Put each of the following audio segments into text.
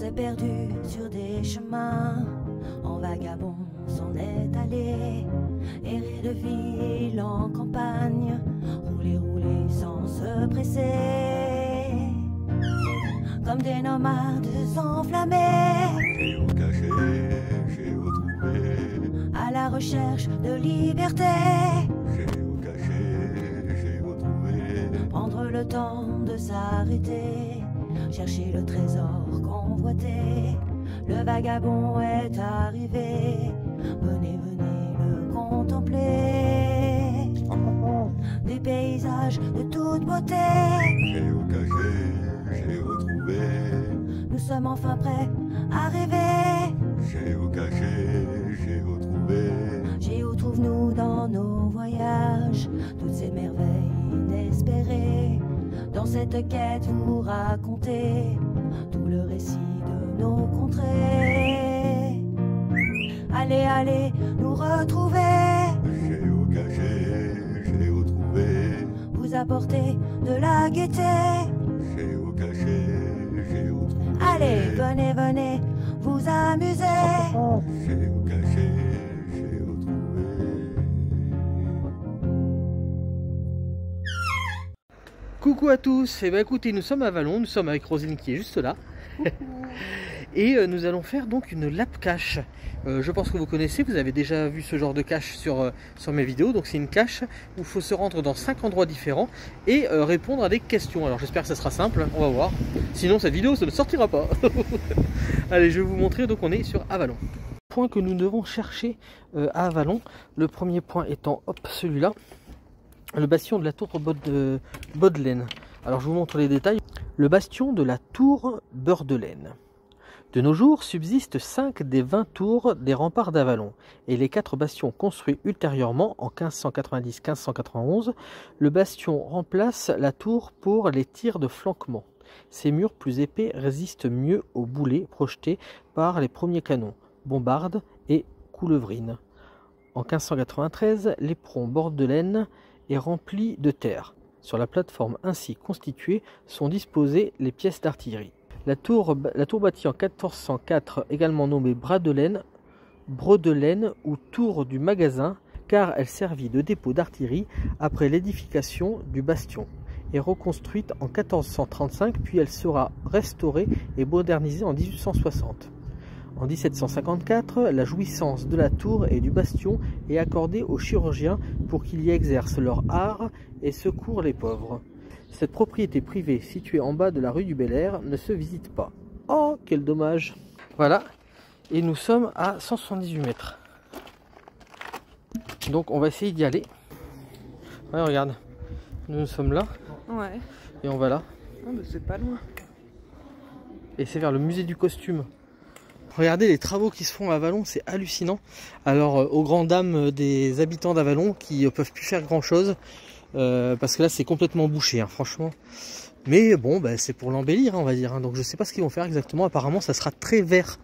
s'est perdu sur des chemins, en vagabond s'en est allé, errer de ville en campagne, rouler, rouler sans se presser, comme des nomades enflammés, Géocaché, géotrouvé, à la recherche de liberté. géocaché, géotrouvé, Prendre le temps de s'arrêter, chercher le trésor convoité. Le vagabond est arrivé, venez, venez le contempler. Des paysages de toute beauté, géocaché, géotrouvé, nous sommes enfin prêts à rêver. géocaché, géotrouvé, Géo trouve-nous dans nos voyages, toutes ces merveilles inespérées. Dans cette quête vous racontez tout le récit de nos contrées. Allez, allez, nous retrouver, géocaché, géotrouvé, vous apporter de la gaieté. géocaché, géotrouvé, Allez, venez, venez, vous amuser. géocaché, géotrouvé. Coucou à tous, et écoutez, nous sommes à Vallon, nous sommes avec Roselyne qui est juste là. Et nous allons faire donc une lap cache. Je pense que vous connaissez, vous avez déjà vu ce genre de cache sur mes vidéos. Donc c'est une cache où il faut se rendre dans 5 endroits différents et répondre à des questions. Alors j'espère que ça sera simple, on va voir. Sinon cette vidéo ça ne sortira pas. Allez, je vais vous montrer, donc on est sur Avalon. Point que nous devons chercher à Avalon, le premier point étant hop, celui-là. Le bastion de la tour Bodelaine. Alors je vous montre les détails. Le bastion de la tour Bodelaine. De nos jours subsistent 5 des 20 tours des remparts d'Avalon et les 4 bastions construits ultérieurement en 1590-1591. Le bastion remplace la tour pour les tirs de flanquement. Ces murs plus épais résistent mieux aux boulets projetés par les premiers canons, bombardes et coulevrines. En 1593, l'éperon Bodelaine est rempli de terre. Sur la plateforme ainsi constituée sont disposées les pièces d'artillerie. La tour bâtie en 1404, également nommée Bredelaine ou tour du magasin, car elle servit de dépôt d'artillerie après l'édification du bastion, est reconstruite en 1435, puis elle sera restaurée et modernisée en 1860. En 1754, la jouissance de la tour et du bastion est accordée aux chirurgiens pour qu'ils y exercent leur art et secourent les pauvres. Cette propriété privée située en bas de la rue du Bel-Air ne se visite pas. Oh, quel dommage! Voilà, et nous sommes à 178 mètres. Donc on va essayer d'y aller. Ouais, regarde, nous sommes là. Ouais. Et on va là. Oh, mais c'est pas loin. Et c'est vers le musée du costume. Regardez les travaux qui se font à Avalon, c'est hallucinant. Alors aux grandes dames des habitants d'Avalon qui ne peuvent plus faire grand chose, parce que là c'est complètement bouché, hein, franchement. Mais bon, bah, c'est pour l'embellir, hein, on va dire. Hein. Donc je sais pas ce qu'ils vont faire exactement, apparemment ça sera très vert.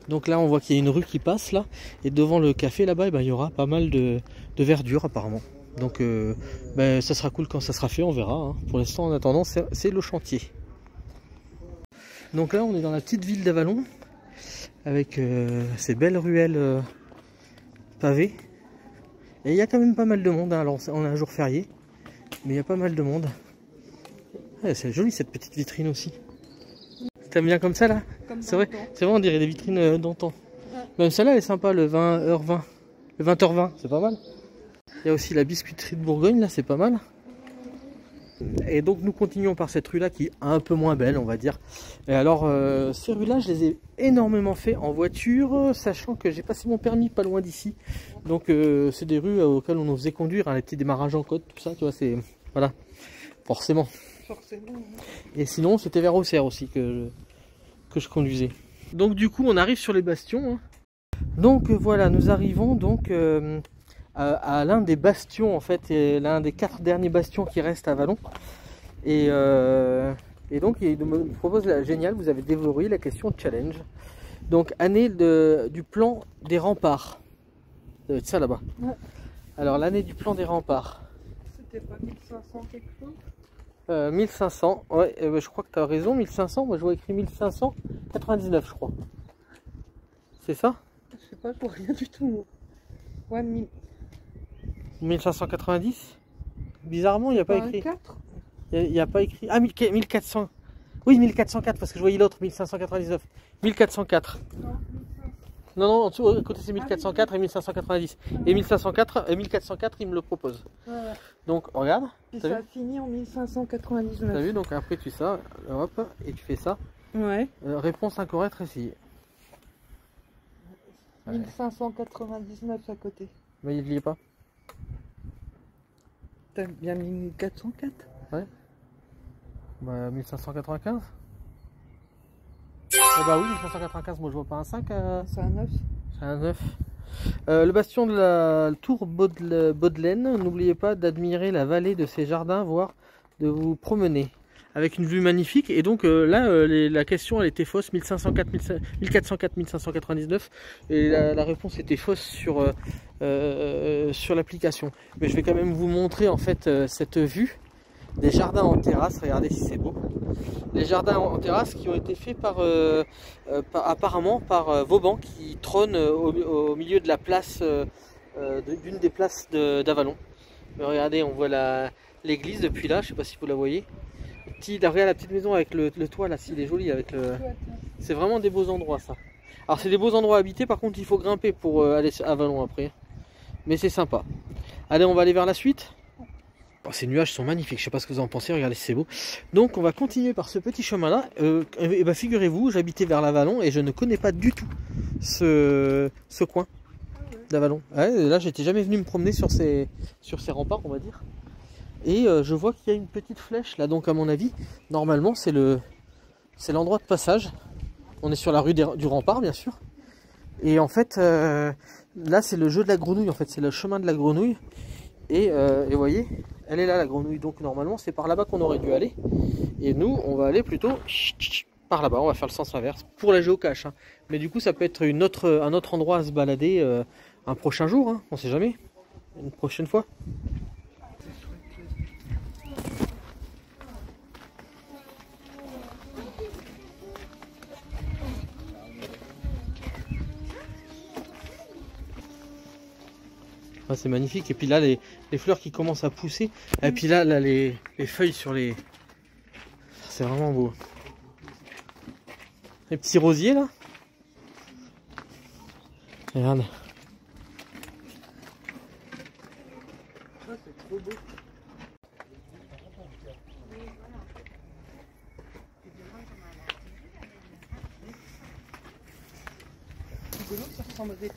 Donc là on voit qu'il y a une rue qui passe là, et devant le café là-bas, il y aura pas mal de verdure apparemment. Donc bah, ça sera cool quand ça sera fait, on verra. Hein. Pour l'instant en attendant c'est le chantier. Donc là on est dans la petite ville d'Avalon, avec ces belles ruelles pavées. Et il y a quand même pas mal de monde, hein. Alors on a un jour férié, mais il y a pas mal de monde. Ouais, c'est joli cette petite vitrine aussi. T'aimes bien comme ça là? C'est vrai, on dirait des vitrines d'antan. Ouais. Même celle-là elle est sympa, le 20h20. Le 20h20, c'est pas mal. Il y a aussi la biscuiterie de Bourgogne, là c'est pas mal. Et donc nous continuons par cette rue là qui est un peu moins belle, on va dire. Et alors ces rues là je les ai énormément fait en voiture, sachant que j'ai passé mon permis pas loin d'ici. Donc c'est des rues auxquelles on nous faisait conduire, hein, les petits démarrages en côte, tout ça, tu vois, c'est... Voilà, forcément. Et sinon c'était vers Auxerre aussi que je conduisais. Donc du coup on arrive sur les bastions, hein. Donc voilà, nous arrivons donc à l'un des bastions en fait, l'un des 4 derniers bastions qui restent à Vallon. Et donc il me propose la génial, vous avez dévoré la question challenge. Donc année du plan des remparts. Ça doit être ça là-bas. Ouais. Alors l'année du plan des remparts. C'était pas 1500 quelque chose? 1500, ouais, je crois que tu as raison, 1500, moi je vois écrit 1500, 99 je crois. C'est ça? Je sais pas, pour rien du tout. Ouais, 1590? Bizarrement, il n'y a pas écrit. 4. Il n'y a pas écrit. Ah, 1400. Oui, 1404 parce que je voyais l'autre, 1599. 1404. Non, non, en dessous, à côté c'est 1404 et 1590. Et 1504 et 1404, il me le propose. Ouais. Donc, regarde. Et T'as ça vu? a fini en 1599. T'as vu? Donc après tu ça, hop, et tu fais ça. Ouais. Réponse incorrecte ici. 1599 à côté. Mais il n'y est pas. T'as bien mis 1404? Ouais. Bah 1595. Eh bah oui, 1595, moi je vois pas un 5. C'est un 9. C'est un 9. Le bastion de la tour Baudelaine, n'oubliez pas d'admirer la vallée de ses jardins, voire de vous promener. Avec une vue magnifique. Et donc là, la question elle était fausse, 1404 1599. Et la réponse était fausse sur l'application. Mais je vais quand même vous montrer en fait cette vue des jardins en terrasse. Regardez si c'est beau. Les jardins en terrasse qui ont été faits apparemment par Vauban qui trône au milieu de la place, d'une des places d'Avallon. Regardez, on voit l'église depuis là, je sais pas si vous la voyez. Regarde la petite maison avec le toit là, s'il est joli avec le. C'est vraiment des beaux endroits ça. Alors c'est des beaux endroits habités, par contre il faut grimper pour aller à Avallon après. Mais c'est sympa. Allez, on va aller vers la suite. Oh, ces nuages sont magnifiques, je sais pas ce que vous en pensez, regardez c'est beau. Donc on va continuer par ce petit chemin là. Et bah, figurez-vous, j'habitais vers l'Avallon et je ne connais pas du tout ce coin d'Avallon. Ouais, là j'étais jamais venu me promener sur ces remparts on va dire. Et je vois qu'il y a une petite flèche là, donc à mon avis, normalement c'est l'endroit de passage. On est sur la rue du rempart bien sûr. Et en fait, là c'est le jeu de la grenouille, en fait c'est le chemin de la grenouille. Et vous voyez, elle est là la grenouille, donc normalement c'est par là-bas qu'on aurait dû aller. Et nous on va aller plutôt par là-bas, on va faire le sens inverse pour la géocache. Hein. Mais du coup ça peut être un autre endroit à se balader un prochain jour, hein, on sait jamais, une prochaine fois. Ah, c'est magnifique, et puis là les fleurs qui commencent à pousser, et puis là les feuilles sur les... C'est vraiment beau. Les petits rosiers là. Regarde. Ça c'est trop beau. Ça ressemble à des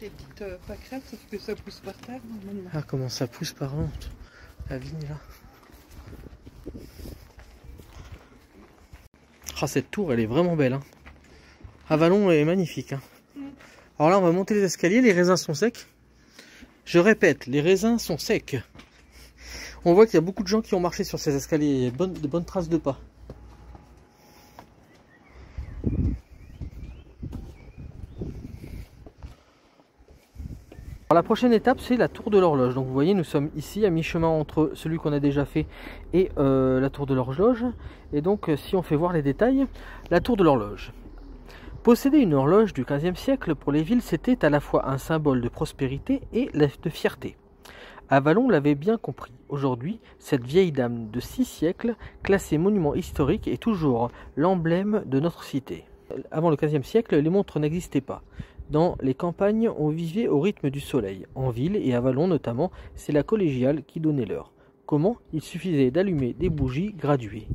petites pâquerettes, sauf que ça pousse par terre normalement. Ah, comment ça pousse par contre, la vigne là. Ah, cette tour elle est vraiment belle. Hein. Avallon est magnifique. Hein. Alors là on va monter les escaliers, les raisins sont secs. Je répète, les raisins sont secs. On voit qu'il y a beaucoup de gens qui ont marché sur ces escaliers, il y a de bonnes traces de pas. Alors la prochaine étape c'est la tour de l'horloge. Donc vous voyez nous sommes ici à mi-chemin entre celui qu'on a déjà fait et la tour de l'horloge. Et donc si on fait voir les détails, la tour de l'horloge. Posséder une horloge du XVe siècle pour les villes c'était à la fois un symbole de prospérité et de fierté. Avallon l'avait bien compris. Aujourd'hui, cette vieille dame de 6 siècles, classée monument historique, est toujours l'emblème de notre cité. Avant le XVe siècle, les montres n'existaient pas. Dans les campagnes, on vivait au rythme du soleil. En ville et à Avallon notamment, c'est la collégiale qui donnait l'heure. Comment? Il suffisait d'allumer des bougies graduées.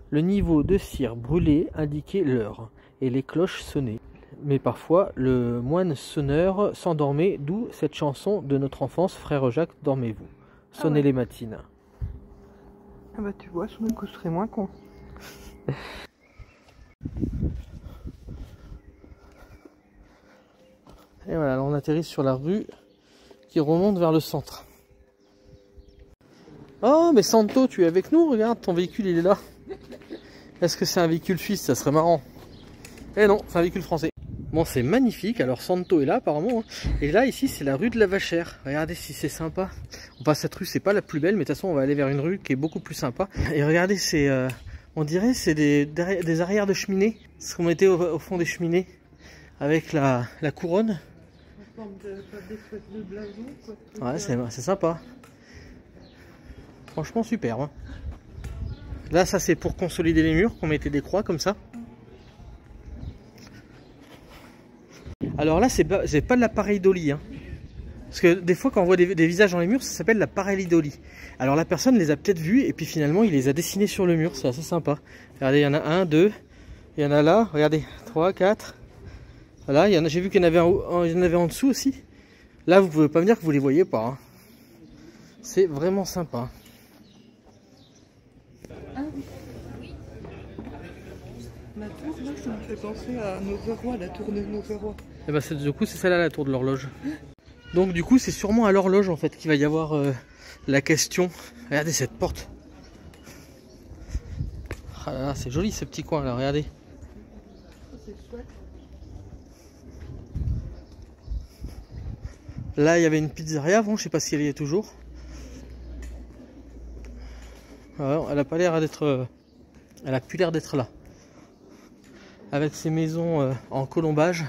Le niveau de cire brûlé indiquait l'heure, et les cloches sonnaient. Mais parfois, le moine sonneur s'endormait, d'où cette chanson de notre enfance, Frère Jacques, dormez-vous. Sonnez les matines. Ah bah tu vois, son coup serait moins con. Et voilà, là on atterrit sur la rue qui remonte vers le centre. Oh, mais Santo, tu es avec nous? Regarde, ton véhicule il est là. Est-ce que c'est un véhicule suisse? Ça serait marrant. Eh non, c'est un véhicule français. Bon, c'est magnifique. Alors Santo est là apparemment. Et là, ici, c'est la rue de la Vachère. Regardez si c'est sympa. Enfin, cette rue, c'est pas la plus belle, mais de toute façon, on va aller vers une rue qui est beaucoup plus sympa. Et regardez, On dirait c'est des arrières de cheminée, ce qu'on mettait au fond des cheminées avec la couronne. En forme de blason, quoi. Ouais, c'est sympa. Franchement superbe. Hein. Là, ça c'est pour consolider les murs, qu'on mettait des croix comme ça. Alors là, c'est pas de la pareidolie. Hein. Parce que des fois, quand on voit des visages dans les murs, ça s'appelle la pareidolie. Alors la personne les a peut-être vus et puis finalement, il les a dessinés sur le mur. C'est assez sympa. Regardez, il y en a 1, 2. Il y en a là, regardez, 3, 4. Voilà, j'ai vu qu'il y en avait en dessous aussi. Là, vous pouvez pas me dire que vous les voyez pas. Hein. C'est vraiment sympa. Ah oui. La tour, là, ça me fait penser à Noveroy, la tour de Noveroy. Et ben, du coup, c'est celle-là, la tour de l'horloge. Donc, du coup, c'est sûrement à l'horloge, en fait, qu'il va y avoir la question. Regardez cette porte. Ah là là, c'est joli, ce petit coin, là, regardez. C'est chouette. Là, il y avait une pizzeria avant, je sais pas si elle y est toujours. Alors, elle a pas l'air d'être... elle a plus l'air d'être là. Avec ses maisons en colombage.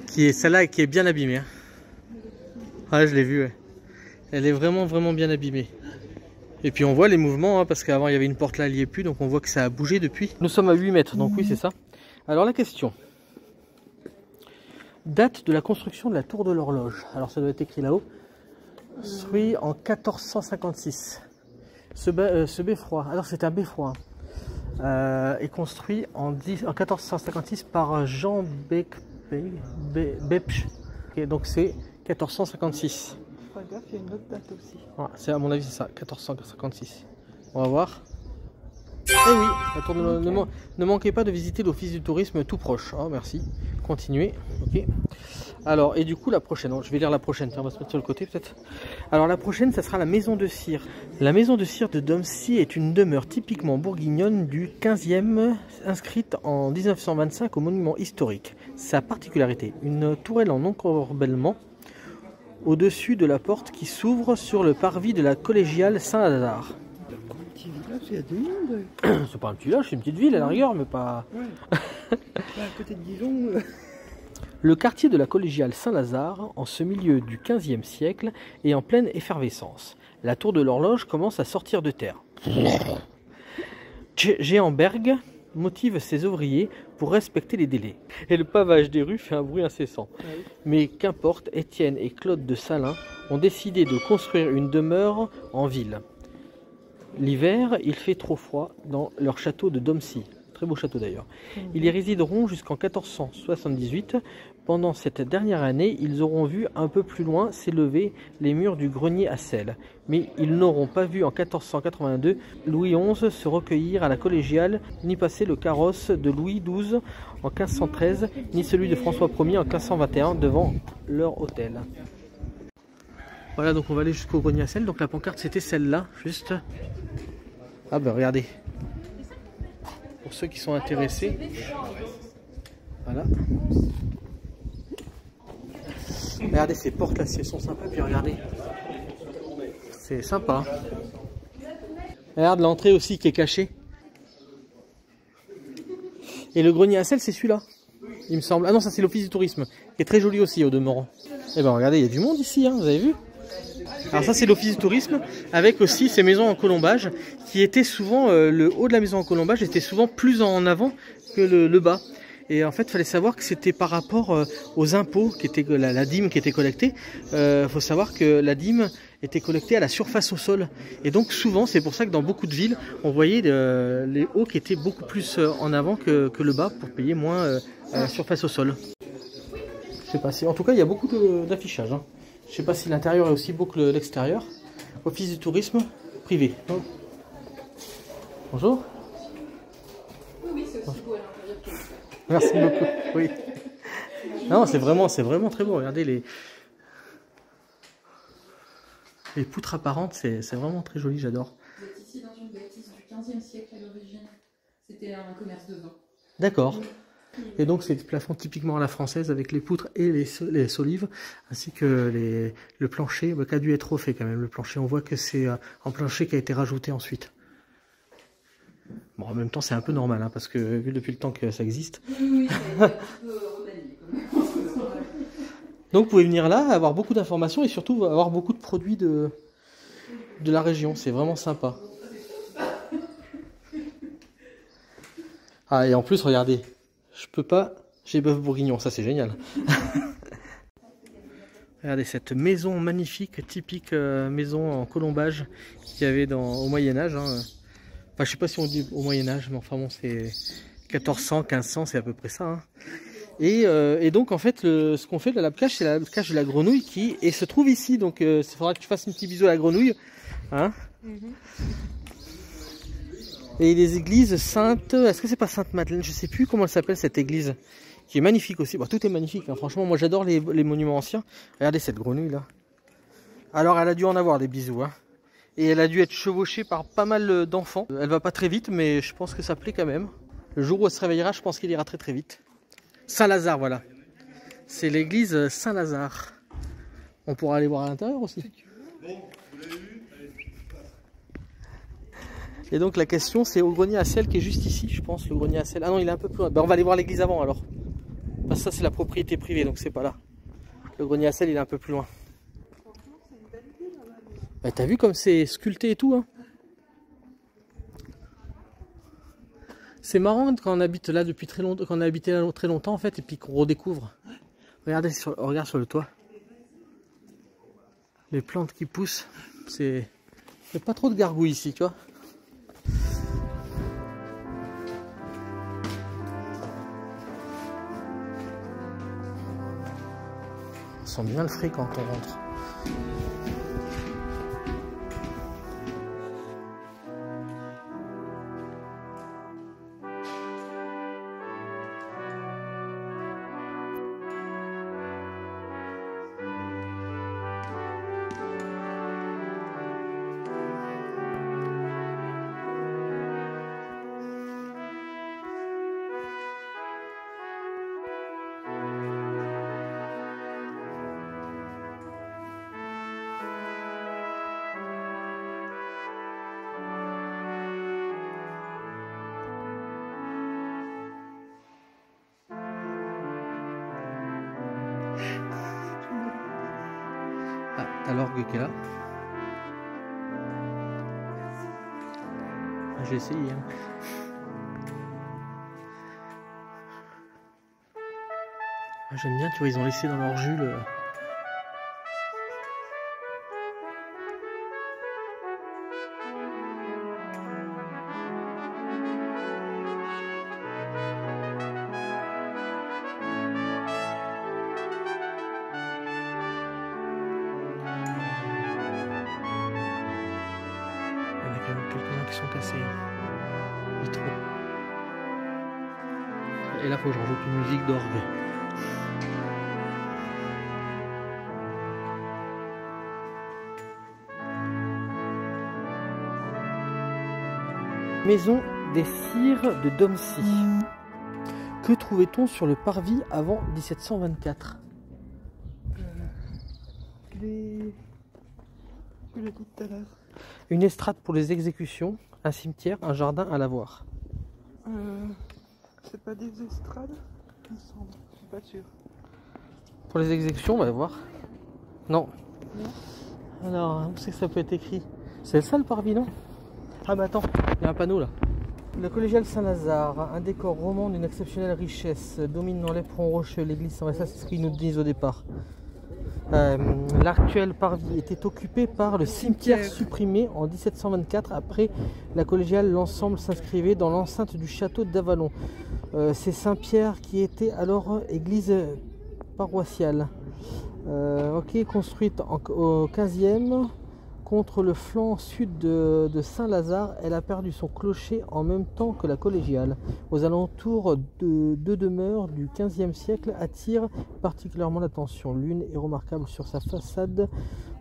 Celle-là qui est bien abîmée. Hein. Ouais, je l'ai vue. Ouais. Elle est vraiment bien abîmée. Et puis on voit les mouvements, hein, parce qu'avant il y avait une porte là, elle n'y est plus, donc on voit que ça a bougé depuis. Nous sommes à 8 mètres, donc oui, c'est ça. Alors la question. Date de la construction de la tour de l'horloge. Alors ça doit être écrit là-haut. Construit en 1456. Ce beffroi, alors c'est un beffroi, est construit en 1456 par Jean Bepsch. Okay, donc c'est 1456. Regarde, il y a une autre date aussi. Ouais, c'est à mon avis c'est ça, 1456. On va voir. Eh oui, la tour de ne manquez pas de visiter l'office du tourisme tout proche. Oh, merci. Continuez. Ok. Alors, et du coup, la prochaine. Je vais lire la prochaine. Tiens, on va se mettre sur le côté peut-être. Alors, la prochaine, ça sera la maison de cire. La maison de cire de Domcy est une demeure typiquement bourguignonne du 15e, inscrite en 1925 au monument historique. Sa particularité, une tourelle en encorbellement au-dessus de la porte qui s'ouvre sur le parvis de la collégiale Saint-Lazare. Petit village, il y a du monde. C'est pas un petit village, c'est une petite ville à la rigueur, mais pas... Ouais. À côté de Dijon. Le quartier de la collégiale Saint-Lazare, en ce milieu du XVe siècle, est en pleine effervescence. La tour de l'horloge commence à sortir de terre. Géanberg motive ses ouvriers pour respecter les délais. Et le pavage des rues fait un bruit incessant. Ouais. Mais qu'importe, Étienne et Claude de Salins ont décidé de construire une demeure en ville. L'hiver, il fait trop froid dans leur château de Domcy. Très beau château d'ailleurs. Ils y résideront jusqu'en 1478. Pendant cette dernière année, ils auront vu un peu plus loin s'élever les murs du grenier à sel. Mais ils n'auront pas vu en 1482 Louis XI se recueillir à la collégiale, ni passer le carrosse de Louis XII en 1513, ni celui de François Ier en 1521 devant leur hôtel. Voilà, donc on va aller jusqu'au grenier à sel. Donc la pancarte c'était celle-là, juste. Ah ben regardez. Pour ceux qui sont intéressés. Voilà. Regardez ces portes là, elles sont sympas. Puis regardez. C'est sympa. Regarde l'entrée aussi qui est cachée. Et le grenier à sel c'est celui-là. Il me semble. Ah non, ça c'est l'office du tourisme. Qui est très joli aussi au demeurant. Et ben regardez, il y a du monde ici, hein, vous avez vu? Alors ça c'est l'office du tourisme avec aussi ces maisons en colombage qui étaient souvent, le haut de la maison en colombage était souvent plus en avant que le bas. Et en fait il fallait savoir que c'était par rapport aux impôts, qui étaient la dîme qui était collectée. Faut savoir que la dîme était collectée à la surface au sol. Et donc souvent c'est pour ça que dans beaucoup de villes on voyait les hauts qui étaient beaucoup plus en avant que le bas pour payer moins à la surface au sol. Je sais pas si, en tout cas il y a beaucoup d'affichage. Hein. Je sais pas si l'intérieur est aussi beau que l'extérieur. Office du tourisme privé. Oh. Bonjour. Oui, c'est aussi beau à l'intérieur. Merci beaucoup. Oui. Non, c'est vraiment très beau. Regardez les poutres apparentes, c'est vraiment très joli, j'adore. Vous êtes ici dans une bâtisse du 15e siècle à l'origine. C'était un commerce de vin. D'accord. Et donc c'est des plafonds typiquement à la française avec les poutres et les solives, ainsi que le plancher qui a dû être refait quand même. Le plancher, on voit que c'est un plancher qui a été rajouté ensuite. Bon, en même temps, c'est un peu normal, hein, parce que vu depuis le temps que ça existe. Oui, c'est un peu remanié quand même. Donc vous pouvez venir là, avoir beaucoup d'informations et surtout avoir beaucoup de produits de la région. C'est vraiment sympa. Ah, et en plus, regardez, je peux pas, j'ai bœuf bourguignon, ça c'est génial. Regardez cette maison magnifique, typique maison en colombage qu'il y avait au Moyen-Âge. Hein. Enfin, je sais pas si on dit au Moyen-Âge, mais enfin bon, c'est 1400, 1500, c'est à peu près ça. Hein. Et donc, en fait, ce qu'on fait de la lap-cache, c'est la lap-cache de la grenouille qui se trouve ici. Donc, il faudra que tu fasses un petit bisou à la grenouille. Hein. Et les églises Sainte... Est-ce que c'est pas Sainte-Madeleine? Je sais plus comment elle s'appelle cette église. Qui est magnifique aussi. Bon, tout est magnifique. Hein. Franchement, moi j'adore les monuments anciens. Regardez cette grenouille là. Alors, elle a dû en avoir des bisous. Hein. Et elle a dû être chevauchée par pas mal d'enfants. Elle va pas très vite, mais je pense que ça plaît quand même. Le jour où elle se réveillera, je pense qu'il ira très très vite. Saint-Lazare, voilà. C'est l'église Saint-Lazare. On pourra aller voir à l'intérieur aussi. Et donc la question c'est au grenier à sel qui est juste ici, je pense, le grenier à sel. Ah non, il est un peu plus loin. Ben, on va aller voir l'église avant alors. Parce que ça c'est la propriété privée, donc c'est pas là. Le grenier à sel il est un peu plus loin. Ben, t'as vu comme c'est sculpté et tout, hein. C'est marrant quand on habite là depuis très longtemps, quand on a habité là très longtemps en fait, et puis qu'on redécouvre. Regardez, regarde sur le toit. Les plantes qui poussent, c'est... Il n'y a pas trop de gargouilles ici, tu vois. On sent bien le frais quand on rentre. Ah, t'as l'orgue qui est là. Ah, j'ai essayé. Hein. Ah, j'aime bien, tu vois, ils ont laissé dans leur jus le... quelques-uns qui sont cassés. Vitraux. Et là, faut que je rajoute une musique d'orgue. Maison des Sires de Domcy. Que trouvait-on sur le parvis avant 1724? Je l'ai dit tout à l'heure. Une estrade pour les exécutions, un cimetière, un jardin à lavoir. C'est pas des estrades, il me semble. Je suis pas sûr. Pour les exécutions, on va voir. Non. Non. Alors, où c'est que ça peut être écrit? C'est ça le parvis, non? Ah bah attends, il y a un panneau là. Le collégial Saint-Lazare, un décor roman d'une exceptionnelle richesse, domine dans l'éperon rocheux l'église Saint-Lazare, ça c'est ce qu'ils nous disent au départ. L'actuel parvis était occupé par le cimetière supprimé en 1724. Après la collégiale, l'ensemble s'inscrivait dans l'enceinte du château d'Avalon. C'est Saint-Pierre qui était alors église paroissiale. Construite au 15e. Contre le flanc sud de Saint-Lazare, elle a perdu son clocher en même temps que la collégiale. Aux alentours de deux demeures du XVe siècle attirent particulièrement l'attention. L'une est remarquable sur sa façade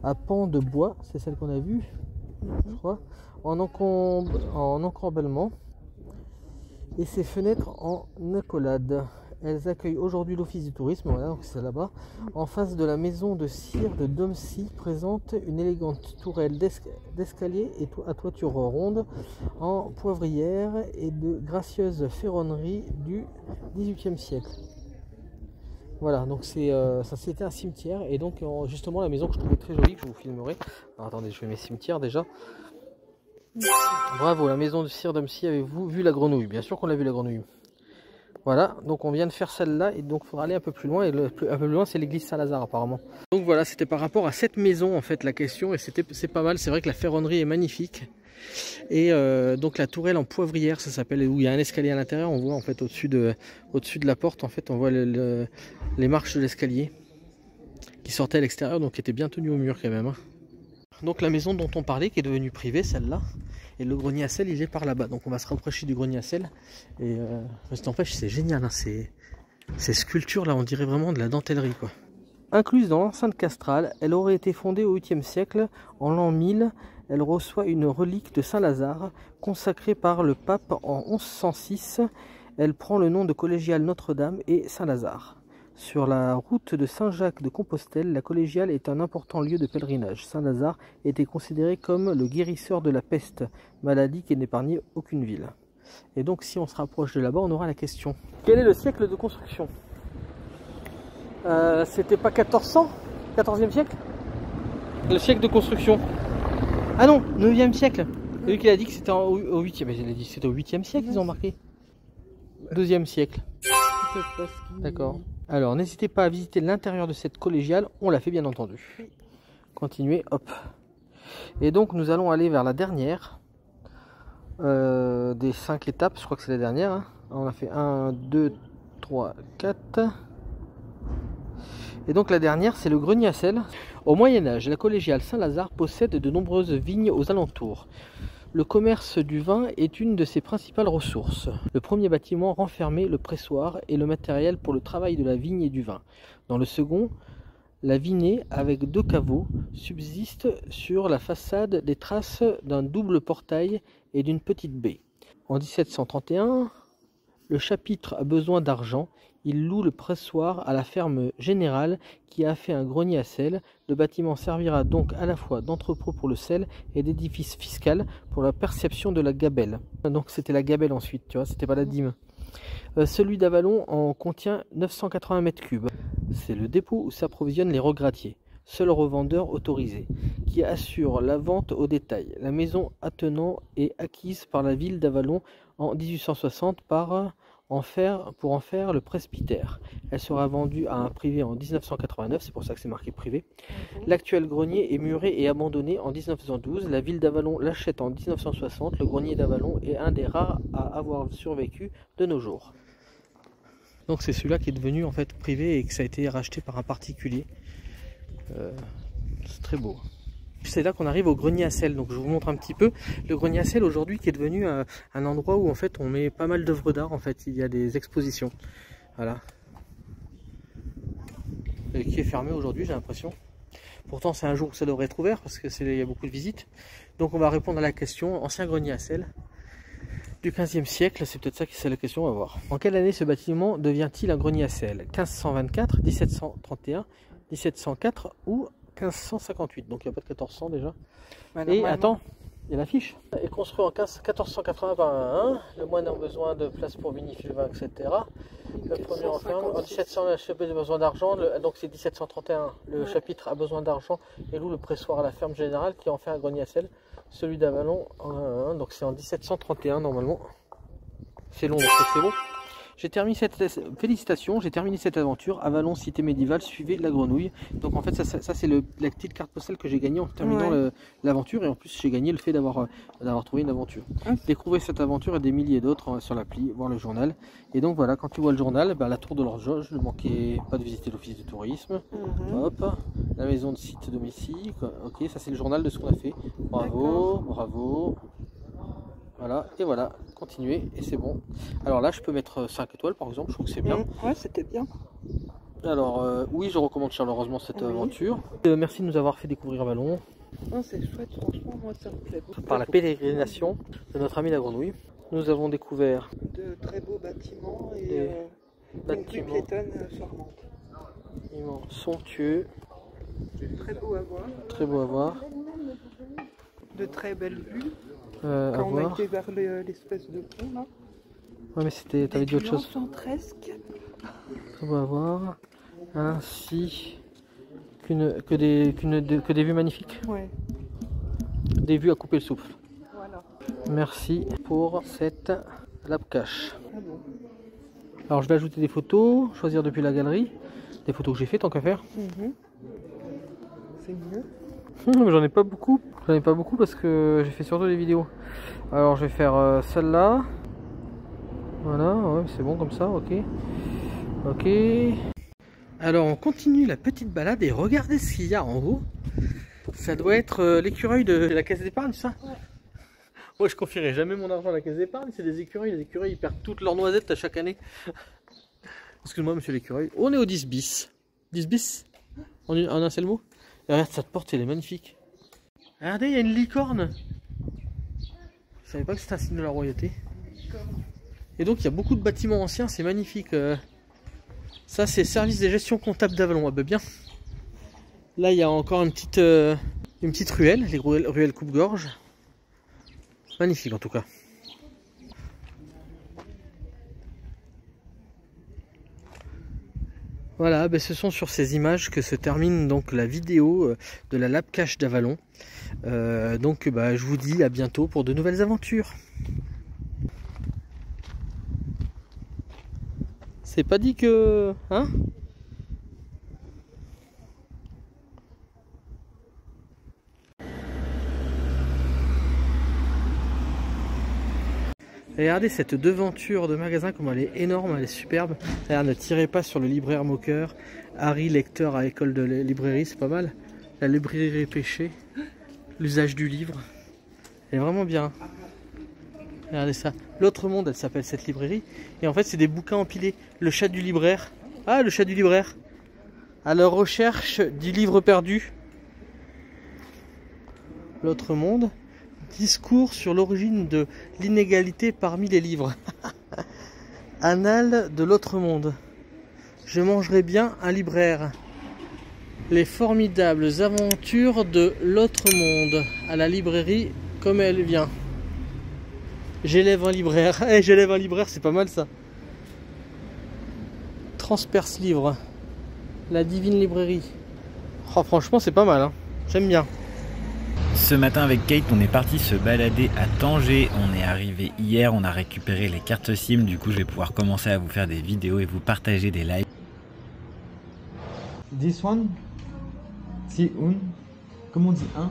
à pans de bois, c'est celle qu'on a vue, je crois, en encorbellement, et ses fenêtres en accolade. elles accueillent aujourd'hui l'office du tourisme, voilà, donc c'est là-bas. En face de la maison de cire de Domcy présente une élégante tourelle d'escalier et à toiture ronde en poivrière et de gracieuses ferronneries du XVIIIe siècle. Voilà, donc ça c'était un cimetière, et donc justement la maison que je trouvais très jolie, que je vous filmerai. Alors, attendez, je fais mes cimetières déjà. Bravo, la maison de cire Domcy, avez-vous vu la grenouille? Bien sûr qu'on l'a vu la grenouille. Voilà, donc on vient de faire celle-là, et donc il faudra aller un peu plus loin, et un peu plus loin c'est l'église Saint-Lazare apparemment. Donc voilà, c'était par rapport à cette maison en fait la question, et c'est pas mal, c'est vrai que la ferronnerie est magnifique. Et donc la tourelle en poivrière, ça s'appelle, où il y a un escalier à l'intérieur, on voit en fait au-dessus de la porte, en fait on voit les marches de l'escalier qui sortaient à l'extérieur, donc qui étaient bien tenues au mur quand même. Hein. Donc la maison dont on parlait, qui est devenue privée, celle-là, et le grenier à sel il est par là-bas, donc on va se rapprocher du grenier à sel. Et ça n'empêche, c'est génial, hein, ces sculptures là, on dirait vraiment de la dentellerie quoi. Incluse dans l'enceinte castrale, elle aurait été fondée au 8e siècle, en l'an 1000. Elle reçoit une relique de Saint-Lazare, consacrée par le pape en 1106. Elle prend le nom de collégiale Notre-Dame et Saint-Lazare. Sur la route de Saint-Jacques de Compostelle, la collégiale est un important lieu de pèlerinage. Saint-Lazare était considéré comme le guérisseur de la peste, maladie qui n'épargnait aucune ville. Et donc si on se rapproche de là-bas, on aura la question. Quel est le siècle de construction? C'était pas 1400? 14e siècle? Le siècle de construction. Ah non, 9e siècle. C'est lui qui a dit que c'était au 8e. Mais il a dit que c'était au 8e siècle, ils ont marqué. 12e siècle. D'accord. Alors, n'hésitez pas à visiter l'intérieur de cette collégiale. On l'a fait, bien entendu. Continuez, hop. Et donc, nous allons aller vers la dernière des 5 étapes. Je crois que c'est la dernière. Hein. On a fait 1, 2, 3, 4. Et donc la dernière, c'est le grenier à sel. Au Moyen-Âge, la collégiale Saint-Lazare possède de nombreuses vignes aux alentours. Le commerce du vin est une de ses principales ressources. Le premier bâtiment renfermait le pressoir et le matériel pour le travail de la vigne et du vin. Dans le second, la vinée, avec 2 caveaux, subsiste sur la façade des traces d'un double portail et d'une petite baie. En 1731, le chapitre a besoin d'argent. Il loue le pressoir à la ferme générale qui a fait un grenier à sel. Le bâtiment servira donc à la fois d'entrepôt pour le sel et d'édifice fiscal pour la perception de la gabelle. Donc c'était la gabelle ensuite, tu vois, c'était pas la dîme. Celui d'Avalon en contient 980 m3. C'est le dépôt où s'approvisionnent les regrattiers. Seul revendeur autorisé, qui assure la vente au détail. La maison attenant est acquise par la ville d'Avalon en 1860 pour en faire le presbytère. Elle sera vendue à un privé en 1989, c'est pour ça que c'est marqué privé. L'actuel grenier est muré et abandonné en 1912. La ville d'Avalon l'achète en 1960. Le grenier d'Avalon est un des rares à avoir survécu de nos jours. Donc c'est celui-là qui est devenu en fait privé et que ça a été racheté par un particulier. C'est très beau. C'est là qu'on arrive au grenier à sel, donc je vous montre un petit peu le grenier à sel aujourd'hui qui est devenu un endroit où en fait on met pas mal d'œuvres d'art, en fait il y a des expositions, voilà, et qui est fermé aujourd'hui j'ai l'impression. Pourtant c'est un jour où ça devrait être ouvert parce que il y a beaucoup de visites. Donc on va répondre à la question, ancien grenier à sel du 15e siècle, c'est peut-être ça qui c'est la question, on va voir. En quelle année ce bâtiment devient-il un grenier à sel? 1524, 1731, 1704 ou 1558, donc il n'y a pas de 1400 déjà. Voilà, et attends, il y a l'affiche. Est construit en 1480 par un, le moine a besoin de place pour vinifier le vin, etc. Le premier enferme, en 1700 le chapitre a besoin d'argent, donc c'est 1731, le chapitre a besoin d'argent et loue le pressoir à la ferme générale qui en fait un grenier à sel. Celui d'Avalon, donc c'est en 1731 normalement. C'est long, donc c'est bon. J'ai terminé félicitations, j'ai terminé cette aventure. Avalon, cité médiévale, suivez la grenouille. Donc en fait, ça c'est la petite carte postale que j'ai gagnée en terminant l'aventure. Et en plus, j'ai gagné le fait d'avoir trouvé une aventure. Découvrez cette aventure et des milliers d'autres sur l'appli, voir le journal. Et donc voilà, quand tu vois le journal, la tour de l'horloge, ne manquez pas de visiter l'office de tourisme. Hop, la maison de site domicile. Ok, ça c'est le journal de ce qu'on a fait. Bravo, bravo. Voilà, et voilà, continuez, et c'est bon. Alors là, je peux mettre 5 étoiles par exemple, je trouve que c'est bien. Ouais, c'était bien. Alors, oui, je recommande chaleureusement cette aventure. Merci de nous avoir fait découvrir Avalon. C'est chouette, franchement, moi ça me plaît beaucoup. Par la pélégrination de notre ami la grenouille, nous avons découvert de très beaux bâtiments et Une rue bâtiment piétonne charmante. immense, somptueux, Très beau à voir. très beau à voir. De très belles vues. À Quand on a voir. été vers l'espèce de pont là. Ouais, mais c'était, t'avais dit autre chose. Centresque. Très beau à voir. Ainsi que des vues magnifiques. Ouais, Des vues à couper le souffle. voilà. Merci pour cette lap cache. Ah bon. Alors je vais ajouter des photos, choisir depuis la galerie. Des photos que j'ai fait tant qu'à faire. C'est mieux. Mais j'en ai pas beaucoup. J'en ai pas beaucoup parce que j'ai fait surtout des vidéos. Alors je vais faire celle-là. Voilà, ouais, c'est bon comme ça, ok. Ok. Alors on continue la petite balade et regardez ce qu'il y a en haut. Ça doit être l'écureuil de la caisse d'épargne, ça. Ouais. Moi je confierai jamais mon argent à la caisse d'épargne, c'est des écureuils. Les écureuils ils perdent toutes leurs noisettes à chaque année. Excuse-moi monsieur l'écureuil. On est au 10 bis. 10 bis en un seul mot. Et regarde cette porte, elle est magnifique. Regardez, il y a une licorne. Je savais pas que c'était un signe de la royauté. Et donc il y a beaucoup de bâtiments anciens, c'est magnifique. Ça c'est service des gestions comptables d'Avalon. Ah bah bien. Là il y a encore une petite ruelle, les ruelles coupe-gorge. Magnifique en tout cas. Voilà, ben ce sont sur ces images que se termine donc la vidéo de la lap cache d'Avalon. Donc bah, je vous dis à bientôt pour de nouvelles aventures. C'est pas dit que... Hein ? Regardez cette devanture de magasin, comme elle est énorme, elle est superbe. Regarde, ne tirez pas sur le libraire moqueur. Harry, lecteur à l'école de librairie, c'est pas mal. La librairie pêchée, l'usage du livre. Elle est vraiment bien. Regardez ça. L'autre monde, elle s'appelle cette librairie. Et en fait, c'est des bouquins empilés. Le chat du libraire. Ah, le chat du libraire. À la recherche du livre perdu. L'autre monde. Discours sur l'origine de l'inégalité parmi les livres. Annales de l'autre monde. Je mangerai bien un libraire. Les formidables aventures de l'autre monde. À la librairie comme elle vient. J'élève un libraire. Eh, j'élève un libraire, c'est pas mal ça. Transperce livre. La divine librairie. Oh, franchement, c'est pas mal, hein. J'aime bien. Ce matin avec Kate, on est parti se balader à Tanger. On est arrivé hier, on a récupéré les cartes SIM. Du coup, je vais pouvoir commencer à vous faire des vidéos et vous partager des lives. This one, si un, comment on dit un?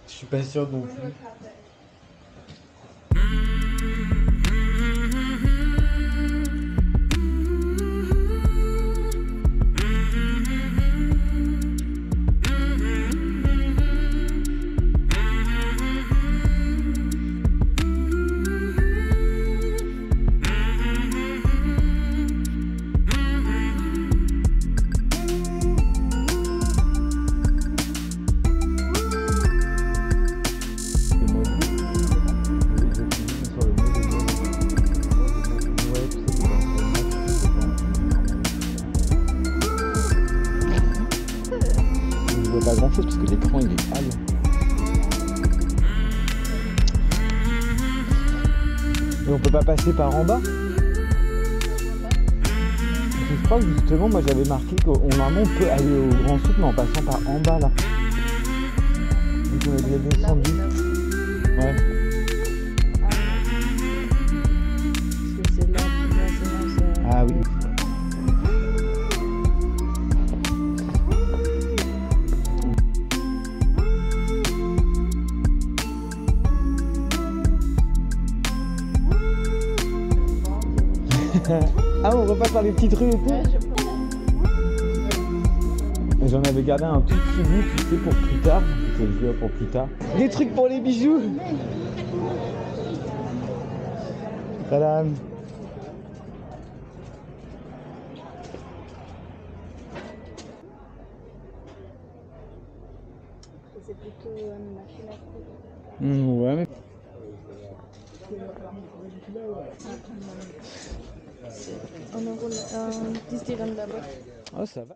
Je suis pas sûr non plus. Pas grand chose parce que l'écran il est pâle. Et on peut pas passer par en bas. Je crois que justement moi j'avais marqué qu'on normalement on peut aller au grand souk mais en passant par en bas là. Donc on est déjà descendu. Ouais. Ah oui. Ah, on repasse par les petites rues et tout. J'en avais gardé un tout petit bout, tu sais, pour plus tard. Je vais le jouer pour plus tard. Des trucs pour les bijoux. Salam. C'est plutôt une machine à coudre. Ouais, mais... C'est 1 euro, 10 dirhams là-bas. Ah, ça va.